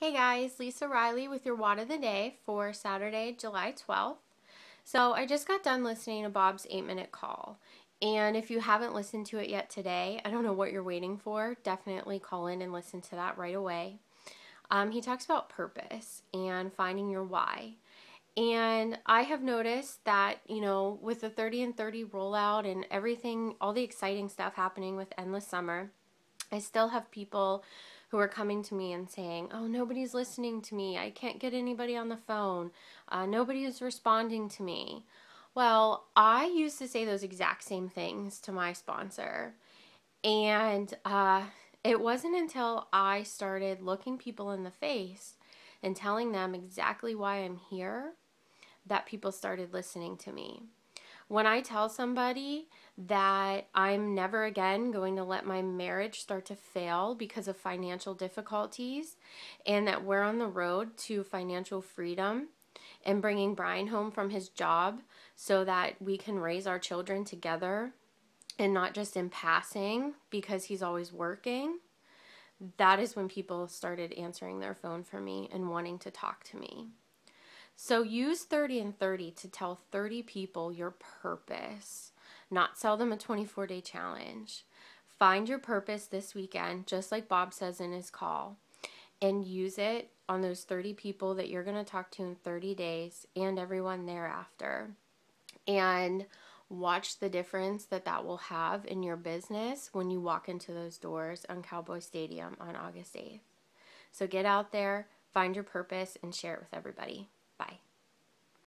Hey guys, Lisa Riley with your Wad of the Day for Saturday, July 12th. So I just got done listening to Bob's 8-minute call. And if you haven't listened to it yet today, I don't know what you're waiting for. Definitely call in and listen to that right away. He talks about purpose and finding your why. And I have noticed that, with the 30 and 30 rollout and everything, all the exciting stuff happening with Endless Summer, I still have people who are coming to me and saying, oh, nobody's listening to me. I can't get anybody on the phone. Nobody is responding to me. Well, I used to say those exact same things to my sponsor. And it wasn't until I started looking people in the face and telling them exactly why I'm here that people started listening to me. When I tell somebody that I'm never again going to let my marriage start to fail because of financial difficulties and that we're on the road to financial freedom and bringing Brian home from his job so that we can raise our children together and not just in passing because he's always working, that is when people started answering their phone for me and wanting to talk to me. So use 30 and 30 to tell 30 people your purpose, not sell them a 24-day challenge. Find your purpose this weekend, just like Bob says in his call, and use it on those 30 people that you're going to talk to in 30 days and everyone thereafter. And watch the difference that will have in your business when you walk into those doors on Cowboy Stadium on August 8th. So get out there, find your purpose, and share it with everybody. Bye.